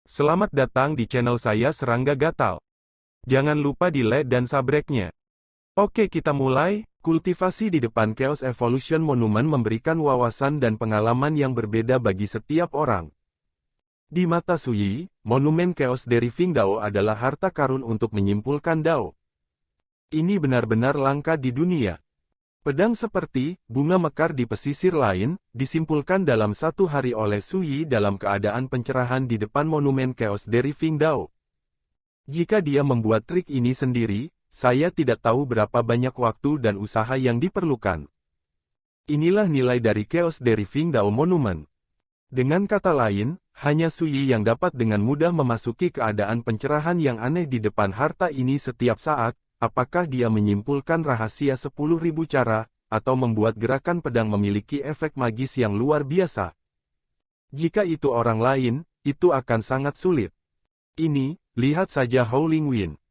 Selamat datang di channel saya Serangga Gatal. Jangan lupa di like dan subscribe-nya. Oke, kita mulai. Kultivasi di depan Chaos Evolution Monument memberikan wawasan dan pengalaman yang berbeda bagi setiap orang. Di mata Suyi, Monumen Chaos Deriving Dao adalah harta karun untuk menyimpulkan Dao. Ini benar-benar langka di dunia. Pedang seperti bunga mekar di pesisir lain, disimpulkan dalam satu hari oleh Suyi dalam keadaan pencerahan di depan Monumen Chaos Deriving Dao. Jika dia membuat trik ini sendiri, saya tidak tahu berapa banyak waktu dan usaha yang diperlukan. Inilah nilai dari Chaos Deriving Dao Monument. Dengan kata lain, hanya Suyi yang dapat dengan mudah memasuki keadaan pencerahan yang aneh di depan harta ini setiap saat. Apakah dia menyimpulkan rahasia 10.000 cara, atau membuat gerakan pedang memiliki efek magis yang luar biasa? Jika itu orang lain, itu akan sangat sulit. Ini, lihat saja Howling Wind.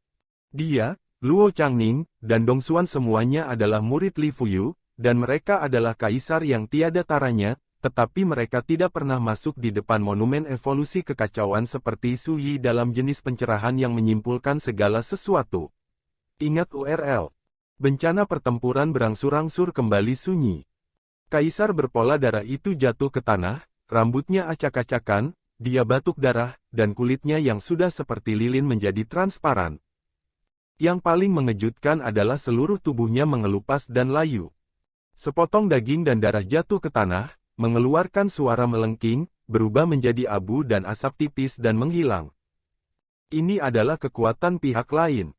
Dia, Luo Changning, dan Dong Xuan semuanya adalah murid Li Fuyu, dan mereka adalah kaisar yang tiada taranya, tetapi mereka tidak pernah masuk di depan monumen evolusi kekacauan seperti Suyi dalam jenis pencerahan yang menyimpulkan segala sesuatu. Ingat URL. Bencana pertempuran berangsur-angsur kembali sunyi. Kaisar berpola darah itu jatuh ke tanah, rambutnya acak-acakan, dia batuk darah, dan kulitnya yang sudah seperti lilin menjadi transparan. Yang paling mengejutkan adalah seluruh tubuhnya mengelupas dan layu. Sepotong daging dan darah jatuh ke tanah, mengeluarkan suara melengking, berubah menjadi abu dan asap tipis dan menghilang. Ini adalah kekuatan pihak lain.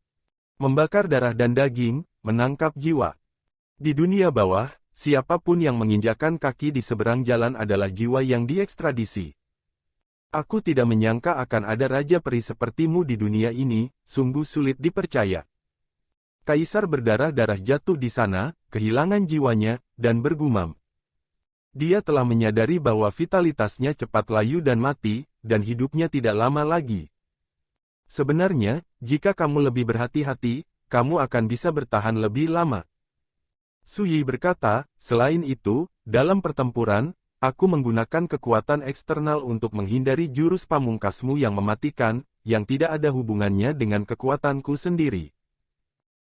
Membakar darah dan daging, menangkap jiwa. Di dunia bawah, siapapun yang menginjakan kaki di seberang jalan adalah jiwa yang diekstradisi. Aku tidak menyangka akan ada raja peri sepertimu di dunia ini, sungguh sulit dipercaya. Kaisar berdarah-darah jatuh di sana, kehilangan jiwanya, dan bergumam. Dia telah menyadari bahwa vitalitasnya cepat layu dan mati, dan hidupnya tidak lama lagi. Sebenarnya, jika kamu lebih berhati-hati, kamu akan bisa bertahan lebih lama. Suyi berkata, selain itu, dalam pertempuran, aku menggunakan kekuatan eksternal untuk menghindari jurus pamungkasmu yang mematikan, yang tidak ada hubungannya dengan kekuatanku sendiri.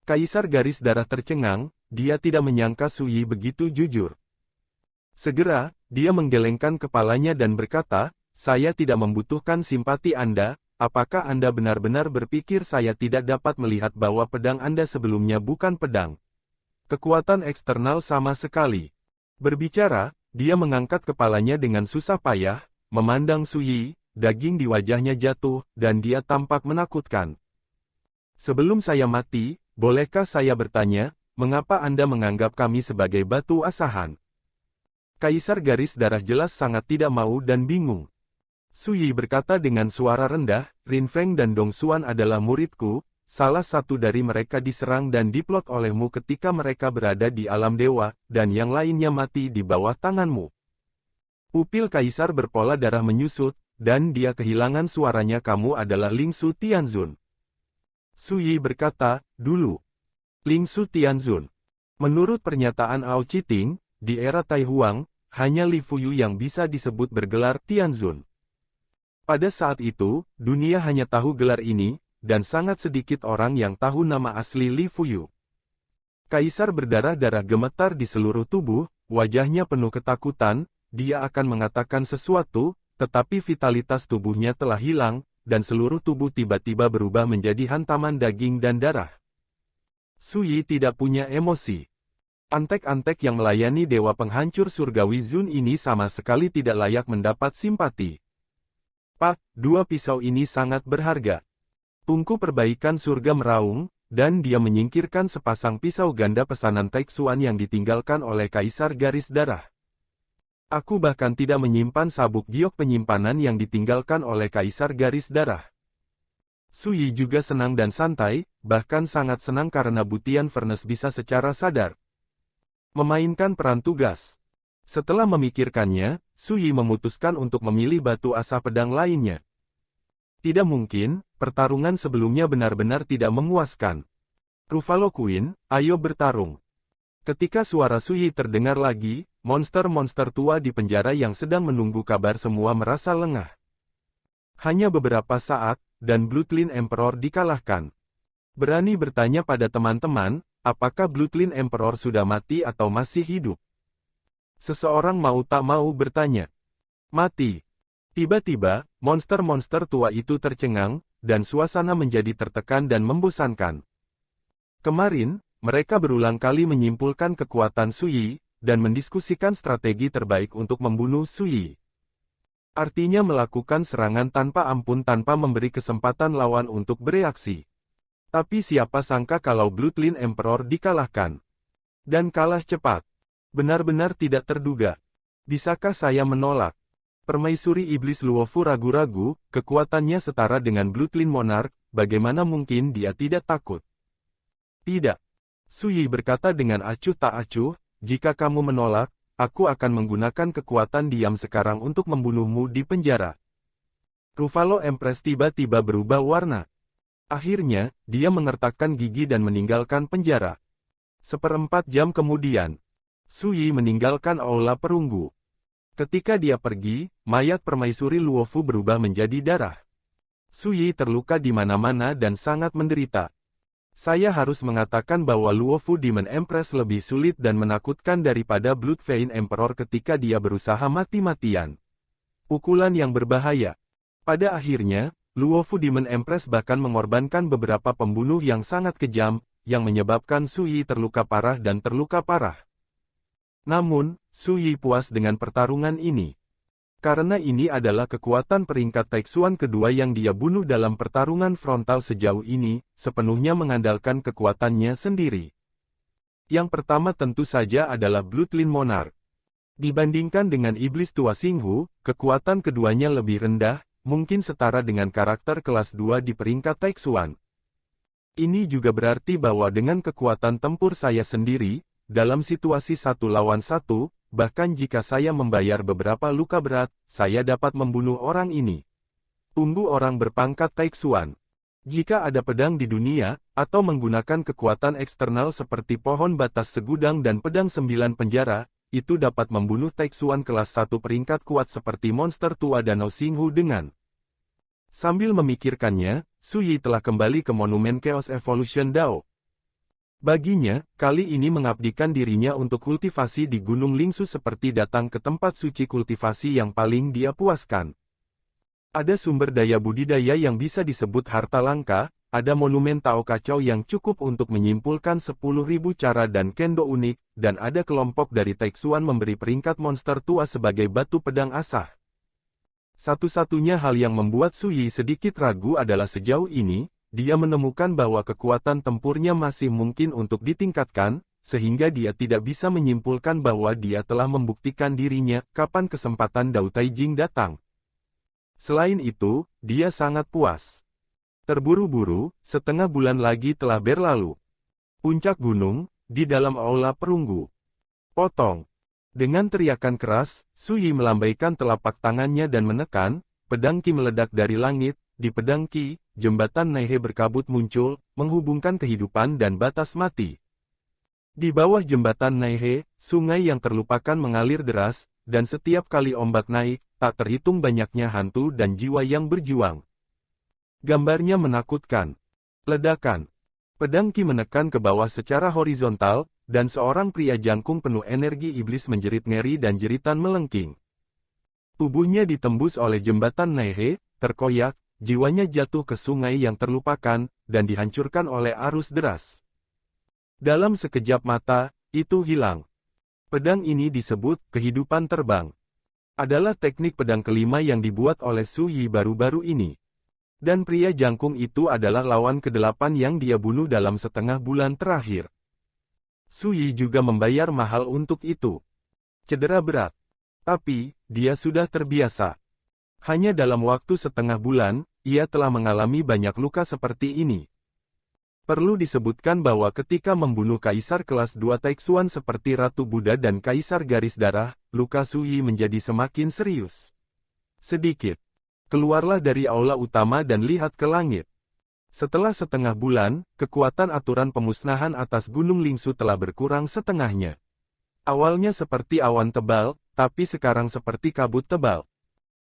Kaisar garis darah tercengang, dia tidak menyangka Suyi begitu jujur. Segera, dia menggelengkan kepalanya dan berkata, saya tidak membutuhkan simpati Anda. Apakah Anda benar-benar berpikir saya tidak dapat melihat bahwa pedang Anda sebelumnya bukan pedang? Kekuatan eksternal sama sekali. Berbicara, dia mengangkat kepalanya dengan susah payah, memandang Suyi, daging di wajahnya jatuh, dan dia tampak menakutkan. Sebelum saya mati, bolehkah saya bertanya, mengapa Anda menganggap kami sebagai batu asahan? Kaisar garis darah jelas sangat tidak mau dan bingung. Suyi berkata dengan suara rendah, Rin Feng dan Dong Xuan adalah muridku, salah satu dari mereka diserang dan diplot olehmu ketika mereka berada di alam dewa, dan yang lainnya mati di bawah tanganmu. Pupil kaisar berpola darah menyusut, dan dia kehilangan suaranya. Kamu adalah Ling Su Tianzun. Suyi berkata, dulu. Ling Su Tianzun. Menurut pernyataan Ao Chiting, di era Tai Huang, hanya Li Fuyu yang bisa disebut bergelar Tianzun. Pada saat itu, dunia hanya tahu gelar ini, dan sangat sedikit orang yang tahu nama asli Li Fuyu. Kaisar berdarah-darah gemetar di seluruh tubuh, wajahnya penuh ketakutan, dia akan mengatakan sesuatu, tetapi vitalitas tubuhnya telah hilang, dan seluruh tubuh tiba-tiba berubah menjadi hantaman daging dan darah. Suyi tidak punya emosi. Antek-antek yang melayani dewa penghancur surgawi Zun ini sama sekali tidak layak mendapat simpati. Pak, dua pisau ini sangat berharga. Tungku perbaikan surga meraung, dan dia menyingkirkan sepasang pisau ganda pesanan Taixuan yang ditinggalkan oleh Kaisar garis darah. Aku bahkan tidak menyimpan sabuk giok penyimpanan yang ditinggalkan oleh Kaisar garis darah. Suyi juga senang dan santai, bahkan sangat senang karena Butian Furnace bisa secara sadar memainkan peran tugas. Setelah memikirkannya, Suyi memutuskan untuk memilih batu asa pedang lainnya. Tidak mungkin, pertarungan sebelumnya benar-benar tidak memuaskan. Ruffalo Queen, ayo bertarung. Ketika suara Suyi terdengar lagi, monster-monster tua di penjara yang sedang menunggu kabar semua merasa lengah. Hanya beberapa saat, dan Bloodline Emperor dikalahkan. Berani bertanya pada teman-teman, apakah Bloodline Emperor sudah mati atau masih hidup? Seseorang mau tak mau bertanya. Mati. Tiba-tiba, monster-monster tua itu tercengang, dan suasana menjadi tertekan dan membosankan. Kemarin, mereka berulang kali menyimpulkan kekuatan Su Yi, dan mendiskusikan strategi terbaik untuk membunuh Su Yi. Artinya melakukan serangan tanpa ampun tanpa memberi kesempatan lawan untuk bereaksi. Tapi siapa sangka kalau Bloodline Emperor dikalahkan. Dan kalah cepat. Benar-benar tidak terduga. Bisakah saya menolak? Permaisuri Iblis Luofu ragu-ragu, kekuatannya setara dengan Bloodline Monarch, bagaimana mungkin dia tidak takut? Tidak. Su Yi berkata dengan acuh tak acuh, jika kamu menolak, aku akan menggunakan kekuatan diam sekarang untuk membunuhmu di penjara. Ruffalo Empress tiba-tiba berubah warna. Akhirnya, dia mengertakkan gigi dan meninggalkan penjara. 1/4 jam kemudian, Su Yi meninggalkan aula perunggu. Ketika dia pergi, mayat permaisuri Luofu berubah menjadi darah. Su Yi terluka di mana-mana dan sangat menderita. Saya harus mengatakan bahwa Luofu Demon Empress lebih sulit dan menakutkan daripada Bloodvein Emperor ketika dia berusaha mati-matian. Pukulan yang berbahaya. Pada akhirnya, Luofu Demon Empress bahkan mengorbankan beberapa pembunuh yang sangat kejam, yang menyebabkan Su Yi terluka parah dan terluka parah. Namun, Su Yi puas dengan pertarungan ini. Karena ini adalah kekuatan peringkat Taixuan kedua yang dia bunuh dalam pertarungan frontal sejauh ini, sepenuhnya mengandalkan kekuatannya sendiri. Yang pertama tentu saja adalah Bloodline Monarch. Dibandingkan dengan Iblis Tua Xinghu, kekuatan keduanya lebih rendah, mungkin setara dengan karakter kelas 2 di peringkat Taixuan. Ini juga berarti bahwa dengan kekuatan tempur saya sendiri, dalam situasi 1 lawan 1, bahkan jika saya membayar beberapa luka berat, saya dapat membunuh orang ini. Tunggu orang berpangkat Taixuan. Jika ada pedang di dunia, atau menggunakan kekuatan eksternal seperti pohon batas segudang dan pedang 9 penjara, itu dapat membunuh Taixuan kelas 1 peringkat kuat seperti monster tua Danau Xinghu dengan. Sambil memikirkannya, Su Yi telah kembali ke Monumen Chaos Evolution Dao. Baginya, kali ini mengabdikan dirinya untuk kultivasi di Gunung Lingsu seperti datang ke tempat suci kultivasi yang paling dia puaskan. Ada sumber daya budidaya yang bisa disebut harta langka, ada monumen Tao kacau yang cukup untuk menyimpulkan 10.000 cara dan kendo unik, dan ada kelompok dari Taixuan memberi peringkat monster tua sebagai batu pedang asah. Satu-satunya hal yang membuat Su Yi sedikit ragu adalah sejauh ini, dia menemukan bahwa kekuatan tempurnya masih mungkin untuk ditingkatkan, sehingga dia tidak bisa menyimpulkan bahwa dia telah membuktikan dirinya kapan kesempatan Dao Taijing datang. Selain itu, dia sangat puas. Terburu-buru, setengah bulan lagi telah berlalu. Puncak gunung, di dalam aula perunggu. Potong. Dengan teriakan keras, Su Yi melambaikan telapak tangannya dan menekan, pedang Qi meledak dari langit, di pedang Qi, jembatan Naihe berkabut muncul, menghubungkan kehidupan dan batas mati. Di bawah jembatan Naihe, sungai yang terlupakan mengalir deras, dan setiap kali ombak naik, tak terhitung banyaknya hantu dan jiwa yang berjuang. Gambarnya menakutkan. Ledakan. Pedang Qi menekan ke bawah secara horizontal, dan seorang pria jangkung penuh energi iblis menjerit ngeri dan jeritan melengking. Tubuhnya ditembus oleh jembatan Naihe, terkoyak, jiwanya jatuh ke sungai yang terlupakan, dan dihancurkan oleh arus deras. Dalam sekejap mata, itu hilang. Pedang ini disebut kehidupan terbang. Adalah teknik pedang kelima yang dibuat oleh Su Yi baru-baru ini. Dan pria jangkung itu adalah lawan ke-8 yang dia bunuh dalam setengah bulan terakhir. Su Yi juga membayar mahal untuk itu. Cedera berat. Tapi, dia sudah terbiasa. Hanya dalam waktu setengah bulan, ia telah mengalami banyak luka seperti ini. Perlu disebutkan bahwa ketika membunuh Kaisar kelas 2 Taixuan seperti Ratu Buddha dan Kaisar Garis Darah, luka Su Yi menjadi semakin serius. Sedikit. Keluarlah dari aula utama dan lihat ke langit. Setelah setengah bulan, kekuatan aturan pemusnahan atas Gunung Lingsu telah berkurang setengahnya. Awalnya seperti awan tebal, tapi sekarang seperti kabut tebal.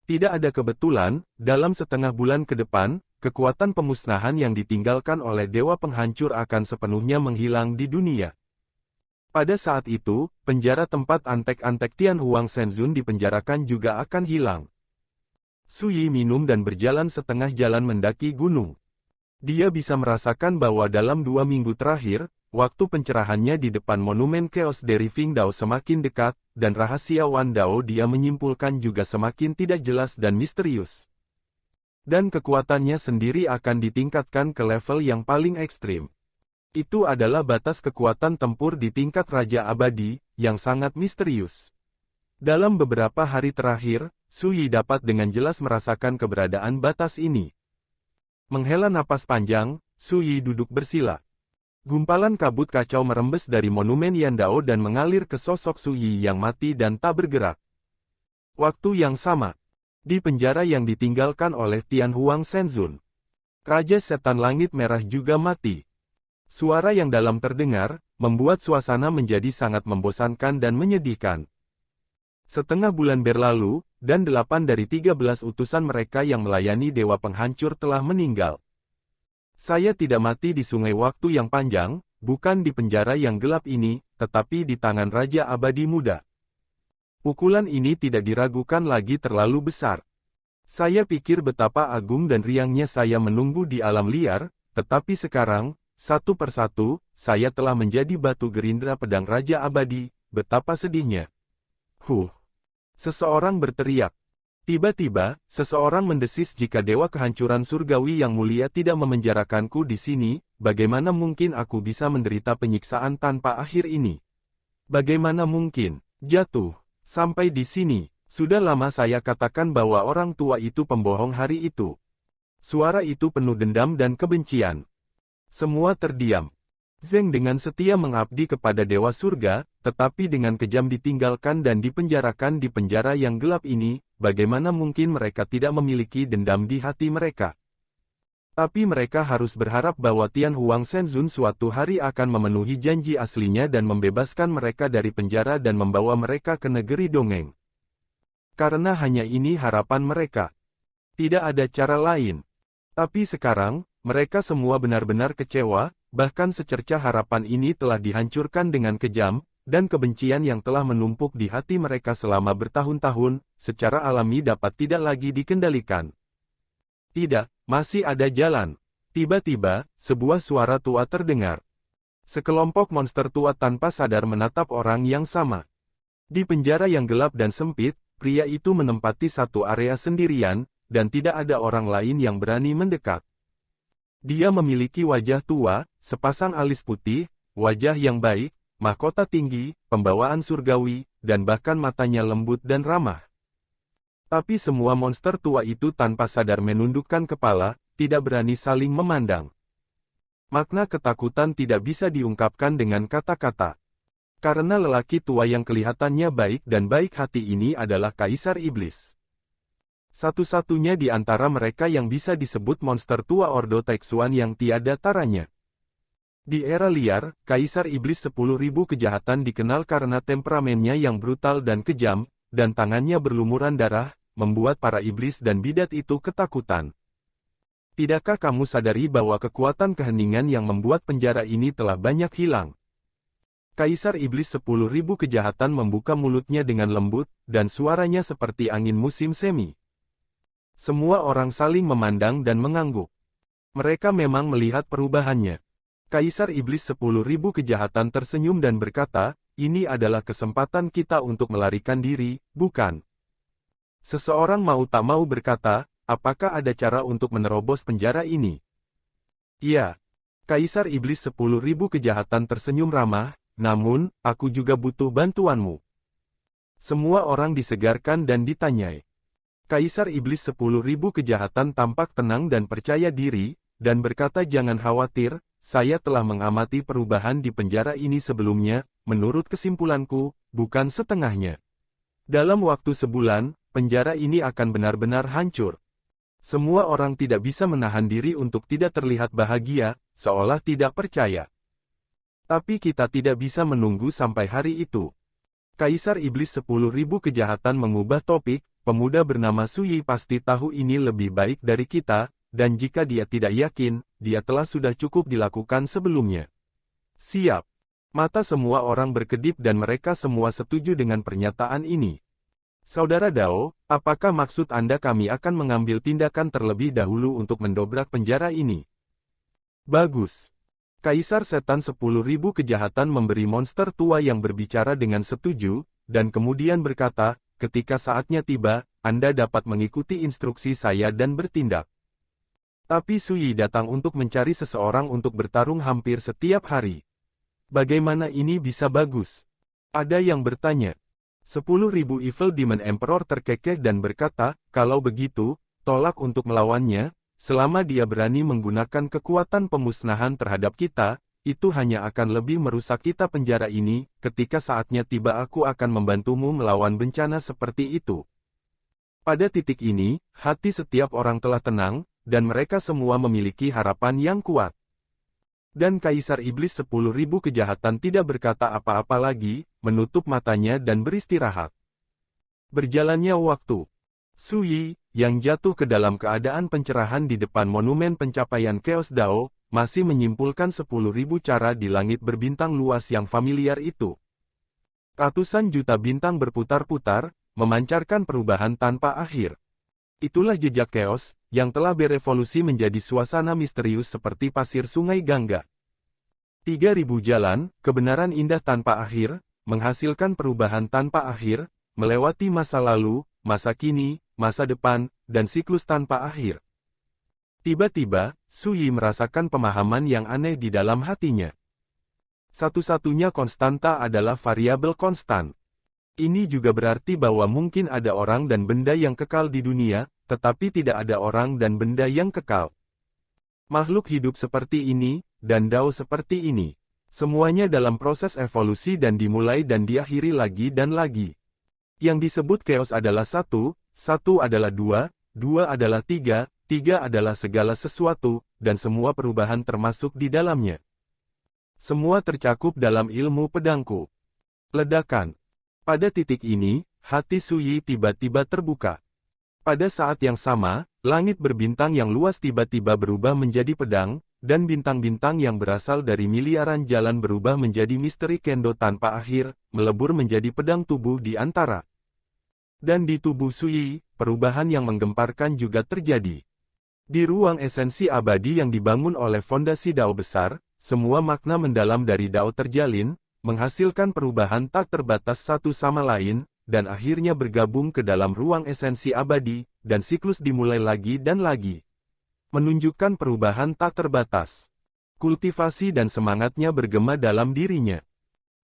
Tidak ada kebetulan, dalam setengah bulan ke depan, kekuatan pemusnahan yang ditinggalkan oleh Dewa Penghancur akan sepenuhnya menghilang di dunia. Pada saat itu, penjara tempat antek-antek Tian Huang Shenzun dipenjarakan juga akan hilang. Su Yi minum dan berjalan setengah jalan mendaki gunung. Dia bisa merasakan bahwa dalam 2 minggu terakhir, waktu pencerahannya di depan monumen Chaos dari Fing Dao semakin dekat, dan rahasia Wan Dao dia menyimpulkan juga semakin tidak jelas dan misterius. Dan kekuatannya sendiri akan ditingkatkan ke level yang paling ekstrim. Itu adalah batas kekuatan tempur di tingkat Raja Abadi, yang sangat misterius. Dalam beberapa hari terakhir, Su Yi dapat dengan jelas merasakan keberadaan batas ini. Menghela napas panjang, Su Yi duduk bersila. Gumpalan kabut kacau merembes dari monumen Yandao dan mengalir ke sosok Su Yi yang mati dan tak bergerak. Waktu yang sama, di penjara yang ditinggalkan oleh Tian Huang Shenzun, Raja Setan Langit Merah juga mati. Suara yang dalam terdengar, membuat suasana menjadi sangat membosankan dan menyedihkan. Setengah bulan berlalu, dan 8 dari 13 utusan mereka yang melayani Dewa Penghancur telah meninggal. Saya tidak mati di sungai waktu yang panjang, bukan di penjara yang gelap ini, tetapi di tangan Raja Abadi Muda. Pukulan ini tidak diragukan lagi terlalu besar. Saya pikir betapa agung dan riangnya saya menunggu di alam liar, tetapi sekarang, satu persatu, saya telah menjadi batu gerindra pedang Raja Abadi, betapa sedihnya. Seseorang berteriak. Tiba-tiba, seseorang mendesis jika Dewa Kehancuran Surgawi yang mulia tidak memenjarakanku di sini, bagaimana mungkin aku bisa menderita penyiksaan tanpa akhir ini? Bagaimana mungkin? Jatuh. Sampai di sini, sudah lama saya katakan bahwa orang tua itu pembohong hari itu. Suara itu penuh dendam dan kebencian. Semua terdiam. Zeng dengan setia mengabdi kepada Dewa Surga, tetapi dengan kejam ditinggalkan dan dipenjarakan di penjara yang gelap ini, bagaimana mungkin mereka tidak memiliki dendam di hati mereka? Tapi mereka harus berharap bahwa Tian Huang Shenzun suatu hari akan memenuhi janji aslinya dan membebaskan mereka dari penjara dan membawa mereka ke negeri dongeng. Karena hanya ini harapan mereka. Tidak ada cara lain. Tapi sekarang, mereka semua benar-benar kecewa. Bahkan secerca harapan ini telah dihancurkan dengan kejam, dan kebencian yang telah menumpuk di hati mereka selama bertahun-tahun, secara alami dapat tidak lagi dikendalikan. Tidak, masih ada jalan. Tiba-tiba, sebuah suara tua terdengar. Sekelompok monster tua tanpa sadar menatap orang yang sama. Di penjara yang gelap dan sempit, pria itu menempati satu area sendirian, dan tidak ada orang lain yang berani mendekat. Dia memiliki wajah tua, sepasang alis putih, wajah yang baik, mahkota tinggi, pembawaan surgawi, dan bahkan matanya lembut dan ramah. Tapi semua monster tua itu tanpa sadar menundukkan kepala, tidak berani saling memandang. Makna ketakutan tidak bisa diungkapkan dengan kata-kata. Karena lelaki tua yang kelihatannya baik dan baik hati ini adalah Kaisar Iblis. Satu-satunya di antara mereka yang bisa disebut monster tua Ordo Taixuan yang tiada taranya. Di era liar, Kaisar Iblis 10.000 kejahatan dikenal karena temperamennya yang brutal dan kejam, dan tangannya berlumuran darah, membuat para iblis dan bidat itu ketakutan. Tidakkah kamu sadari bahwa kekuatan keheningan yang membuat penjara ini telah banyak hilang? Kaisar Iblis 10.000 kejahatan membuka mulutnya dengan lembut, dan suaranya seperti angin musim semi. Semua orang saling memandang dan mengangguk. Mereka memang melihat perubahannya. Kaisar Iblis 10.000 kejahatan tersenyum dan berkata, ini adalah kesempatan kita untuk melarikan diri, bukan? Seseorang mau tak mau berkata, apakah ada cara untuk menerobos penjara ini? Iya. Kaisar Iblis 10.000 kejahatan tersenyum ramah, namun, aku juga butuh bantuanmu. Semua orang disegarkan dan ditanyai. Kaisar Iblis 10.000 kejahatan tampak tenang dan percaya diri, dan berkata jangan khawatir, saya telah mengamati perubahan di penjara ini sebelumnya, menurut kesimpulanku, bukan setengahnya. Dalam waktu sebulan, penjara ini akan benar-benar hancur. Semua orang tidak bisa menahan diri untuk tidak terlihat bahagia, seolah tidak percaya. Tapi kita tidak bisa menunggu sampai hari itu. Kaisar Iblis 10.000 kejahatan mengubah topik, pemuda bernama Suyi pasti tahu ini lebih baik dari kita, dan jika dia tidak yakin, dia telah sudah cukup dilakukan sebelumnya. Siap. Mata semua orang berkedip dan mereka semua setuju dengan pernyataan ini. Saudara Dao, apakah maksud Anda kami akan mengambil tindakan terlebih dahulu untuk mendobrak penjara ini? Bagus. Kaisar Setan 10.000 Kejahatan memberi monster tua yang berbicara dengan setuju, dan kemudian berkata, ketika saatnya tiba, Anda dapat mengikuti instruksi saya dan bertindak. Tapi Suyi datang untuk mencari seseorang untuk bertarung hampir setiap hari. Bagaimana ini bisa bagus? Ada yang bertanya. 10.000 Evil Demon Emperor terkekeh dan berkata, kalau begitu, tolak untuk melawannya, selama dia berani menggunakan kekuatan pemusnahan terhadap kita, itu hanya akan lebih merusak kita penjara ini, ketika saatnya tiba aku akan membantumu melawan bencana seperti itu. Pada titik ini, hati setiap orang telah tenang, dan mereka semua memiliki harapan yang kuat. Dan Kaisar Iblis 10.000 Kejahatan tidak berkata apa-apa lagi, menutup matanya dan beristirahat. Berjalannya waktu. Suyi, yang jatuh ke dalam keadaan pencerahan di depan monumen pencapaian Chaos Dao, masih menyimpulkan 10.000 cara di langit berbintang luas yang familiar itu. Ratusan juta bintang berputar-putar, memancarkan perubahan tanpa akhir. Itulah jejak chaos, yang telah berevolusi menjadi suasana misterius seperti pasir sungai Gangga. 3.000 jalan, kebenaran indah tanpa akhir, menghasilkan perubahan tanpa akhir, melewati masa lalu, masa kini, masa depan, dan siklus tanpa akhir. Tiba-tiba, Suyi merasakan pemahaman yang aneh di dalam hatinya. Satu-satunya konstanta adalah variabel konstan. Ini juga berarti bahwa mungkin ada orang dan benda yang kekal di dunia, tetapi tidak ada orang dan benda yang kekal. Makhluk hidup seperti ini, dan Dao seperti ini. Semuanya dalam proses evolusi dan dimulai dan diakhiri lagi dan lagi. Yang disebut chaos adalah satu, satu adalah dua, dua adalah tiga, tiga adalah segala sesuatu, dan semua perubahan termasuk di dalamnya. Semua tercakup dalam ilmu pedangku. Ledakan. Pada titik ini, hati Suyi tiba-tiba terbuka. Pada saat yang sama, langit berbintang yang luas tiba-tiba berubah menjadi pedang, dan bintang-bintang yang berasal dari miliaran jalan berubah menjadi misteri kendo tanpa akhir, melebur menjadi pedang tubuh di antara. Dan di tubuh Suyi, perubahan yang menggemparkan juga terjadi. Di ruang esensi abadi yang dibangun oleh fondasi Dao besar, semua makna mendalam dari Dao terjalin, menghasilkan perubahan tak terbatas satu sama lain, dan akhirnya bergabung ke dalam ruang esensi abadi, dan siklus dimulai lagi dan lagi. Menunjukkan perubahan tak terbatas. Kultivasi dan semangatnya bergema dalam dirinya.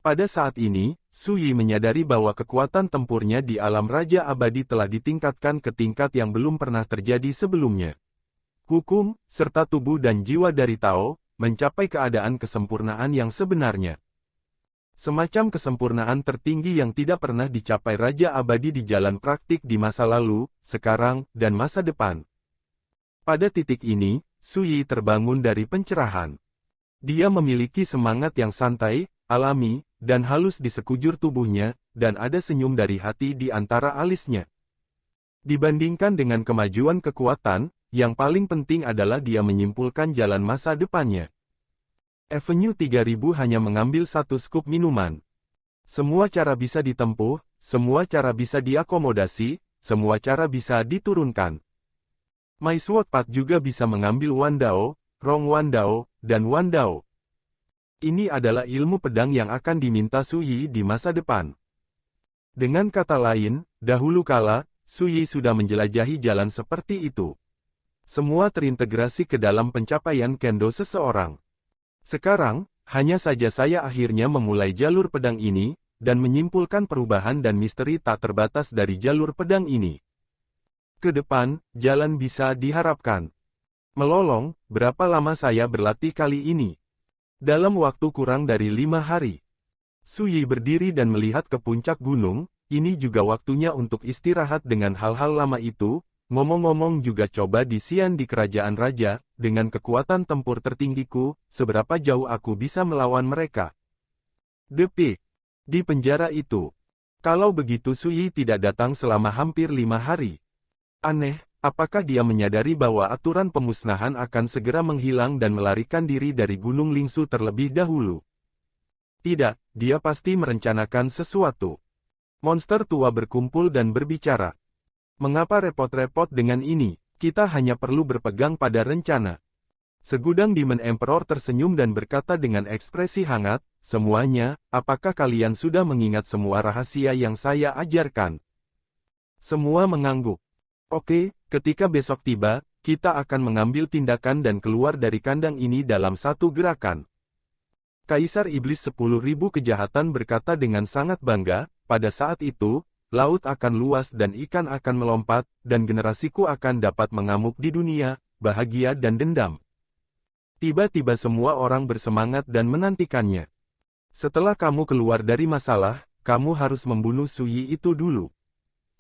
Pada saat ini, Suyi menyadari bahwa kekuatan tempurnya di alam Raja Abadi telah ditingkatkan ke tingkat yang belum pernah terjadi sebelumnya. Hukum, serta tubuh dan jiwa dari Tao, mencapai keadaan kesempurnaan yang sebenarnya. Semacam kesempurnaan tertinggi yang tidak pernah dicapai Raja Abadi di jalan praktik di masa lalu, sekarang, dan masa depan. Pada titik ini, Suyi terbangun dari pencerahan. Dia memiliki semangat yang santai, alami, dan halus di sekujur tubuhnya, dan ada senyum dari hati di antara alisnya. Dibandingkan dengan kemajuan kekuatan, yang paling penting adalah dia menyimpulkan jalan masa depannya. Avenue 3000 hanya mengambil satu skup minuman. Semua cara bisa ditempuh, semua cara bisa diakomodasi, semua cara bisa diturunkan. My Sword Path juga bisa mengambil Wandao, Rong Wandao, dan Wandao. Ini adalah ilmu pedang yang akan diminta Suyi di masa depan. Dengan kata lain, dahulu kala, Suyi sudah menjelajahi jalan seperti itu. Semua terintegrasi ke dalam pencapaian kendo seseorang. Sekarang, hanya saja saya akhirnya memulai jalur pedang ini, dan menyimpulkan perubahan dan misteri tak terbatas dari jalur pedang ini. Ke depan, jalan bisa diharapkan. Melolong, berapa lama saya berlatih kali ini? Dalam waktu kurang dari 5 hari. Suyi berdiri dan melihat ke puncak gunung, ini juga waktunya untuk istirahat dengan hal-hal lama itu. Ngomong-ngomong juga coba di Xian di kerajaan raja, dengan kekuatan tempur tertinggiku, seberapa jauh aku bisa melawan mereka. The Peak. Di penjara itu. Kalau begitu Sui tidak datang selama hampir 5 hari. Aneh, apakah dia menyadari bahwa aturan pemusnahan akan segera menghilang dan melarikan diri dari Gunung Lingsu terlebih dahulu? Tidak, dia pasti merencanakan sesuatu. Monster tua berkumpul dan berbicara. Mengapa repot-repot dengan ini? Kita hanya perlu berpegang pada rencana. Segudang Demon Emperor tersenyum dan berkata dengan ekspresi hangat, semuanya, apakah kalian sudah mengingat semua rahasia yang saya ajarkan? Semua mengangguk. Oke, ketika besok tiba, kita akan mengambil tindakan dan keluar dari kandang ini dalam satu gerakan. Kaisar Iblis 10.000 Kejahatan berkata dengan sangat bangga, pada saat itu, laut akan luas dan ikan akan melompat, dan generasiku akan dapat mengamuk di dunia, bahagia dan dendam. Tiba-tiba semua orang bersemangat dan menantikannya. Setelah kamu keluar dari masalah, kamu harus membunuh Sui itu dulu.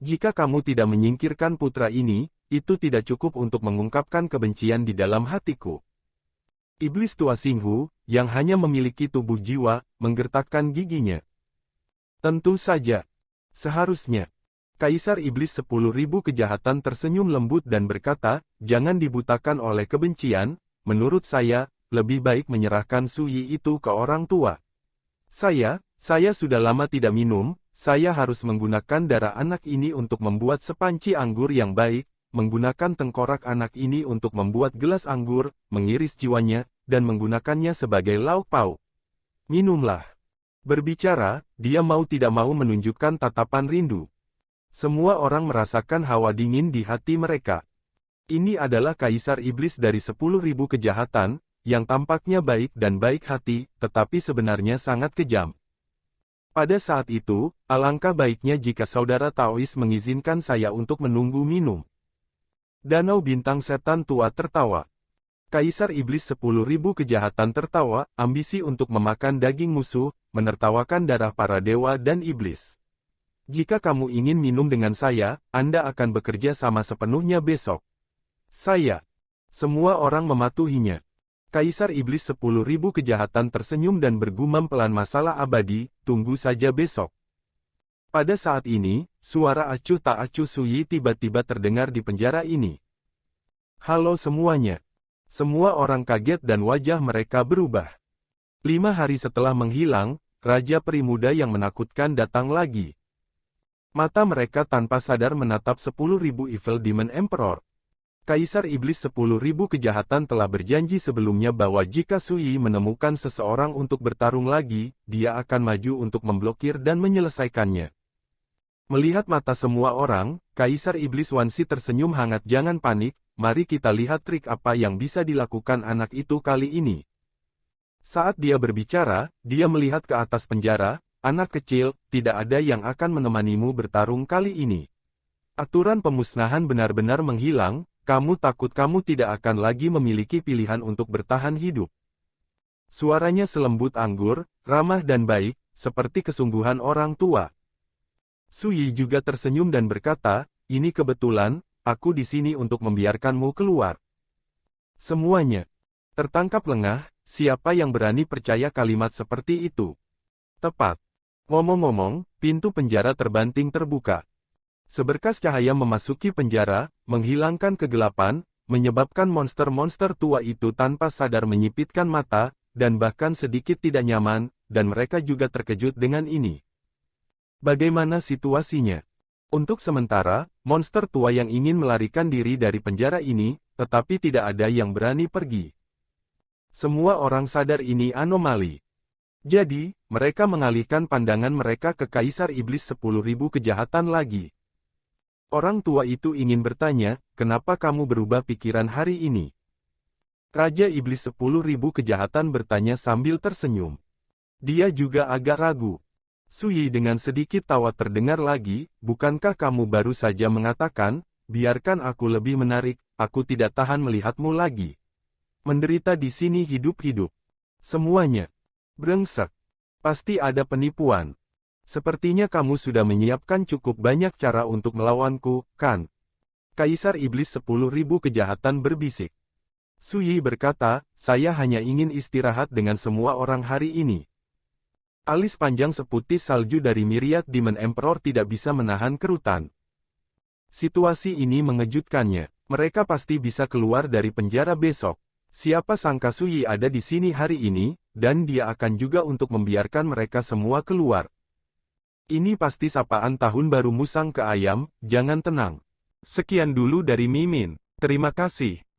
Jika kamu tidak menyingkirkan putra ini, itu tidak cukup untuk mengungkapkan kebencian di dalam hatiku. Iblis tua Xinghu, yang hanya memiliki tubuh jiwa, menggertakkan giginya. Tentu saja. Seharusnya. Kaisar Iblis 10.000 Kejahatan tersenyum lembut dan berkata, jangan dibutakan oleh kebencian, menurut saya, lebih baik menyerahkan Sui itu ke orang tua. Saya sudah lama tidak minum, saya harus menggunakan darah anak ini untuk membuat sepanci anggur yang baik, menggunakan tengkorak anak ini untuk membuat gelas anggur, mengiris jiwanya, dan menggunakannya sebagai lauk pauk. Minumlah. Berbicara, dia mau tidak mau menunjukkan tatapan rindu. Semua orang merasakan hawa dingin di hati mereka. Ini adalah Kaisar Iblis dari 10.000 Kejahatan, yang tampaknya baik dan baik hati, tetapi sebenarnya sangat kejam. Pada saat itu, alangkah baiknya jika saudara Taois mengizinkan saya untuk menunggu minum. Danau Bintang Setan tua tertawa. Kaisar Iblis 10.000 Kejahatan tertawa, ambisi untuk memakan daging musuh, menertawakan darah para dewa dan iblis. Jika kamu ingin minum dengan saya, Anda akan bekerja sama sepenuhnya besok. Semua orang mematuhinya. Kaisar Iblis 10.000 Kejahatan tersenyum dan bergumam pelan masalah abadi, tunggu saja besok. Pada saat ini, suara acuh tak acuh Sui tiba-tiba terdengar di penjara ini. Halo semuanya. Semua orang kaget dan wajah mereka berubah. 5 hari setelah menghilang, Raja Peri Muda yang menakutkan datang lagi. Mata mereka tanpa sadar menatap 10.000 Evil Demon Emperor. Kaisar Iblis 10.000 Kejahatan telah berjanji sebelumnya bahwa jika Sui menemukan seseorang untuk bertarung lagi, dia akan maju untuk memblokir dan menyelesaikannya. Melihat mata semua orang, Kaisar Iblis Wansi tersenyum hangat. Jangan panik, mari kita lihat trik apa yang bisa dilakukan anak itu kali ini. Saat dia berbicara, dia melihat ke atas penjara, anak kecil, tidak ada yang akan menemanimu bertarung kali ini. Aturan pemusnahan benar-benar menghilang. Kamu takut kamu tidak akan lagi memiliki pilihan untuk bertahan hidup. Suaranya selembut anggur, ramah dan baik, seperti kesungguhan orang tua. Sui juga tersenyum dan berkata, ini kebetulan, aku di sini untuk membiarkanmu keluar. Semuanya tertangkap lengah, siapa yang berani percaya kalimat seperti itu? Tepat. Ngomong-ngomong, pintu penjara terbanting terbuka. Seberkas cahaya memasuki penjara, menghilangkan kegelapan, menyebabkan monster-monster tua itu tanpa sadar menyipitkan mata, dan bahkan sedikit tidak nyaman, dan mereka juga terkejut dengan ini. Bagaimana situasinya? Untuk sementara, monster tua yang ingin melarikan diri dari penjara ini, tetapi tidak ada yang berani pergi. Semua orang sadar ini anomali. Jadi, mereka mengalihkan pandangan mereka ke Kaisar Iblis 10.000 Kejahatan lagi. Orang tua itu ingin bertanya, kenapa kamu berubah pikiran hari ini? Raja Iblis 10.000 Kejahatan bertanya sambil tersenyum. Dia juga agak ragu. Sui dengan sedikit tawa terdengar lagi, bukankah kamu baru saja mengatakan, biarkan aku lebih menarik, aku tidak tahan melihatmu lagi. Menderita di sini hidup-hidup. Semuanya. Brengsek. Pasti ada penipuan. Sepertinya kamu sudah menyiapkan cukup banyak cara untuk melawanku, kan? Kaisar Iblis 10.000 Kejahatan berbisik. Sui berkata, saya hanya ingin istirahat dengan semua orang hari ini. Alis panjang seputih salju dari Myriad Demon Emperor tidak bisa menahan kerutan. Situasi ini mengejutkannya. Mereka pasti bisa keluar dari penjara besok. Siapa sangka Suyi ada di sini hari ini, dan dia akan juga untuk membiarkan mereka semua keluar. Ini pasti sapaan tahun baru musang ke ayam, jangan tenang. Sekian dulu dari Mimin. Terima kasih.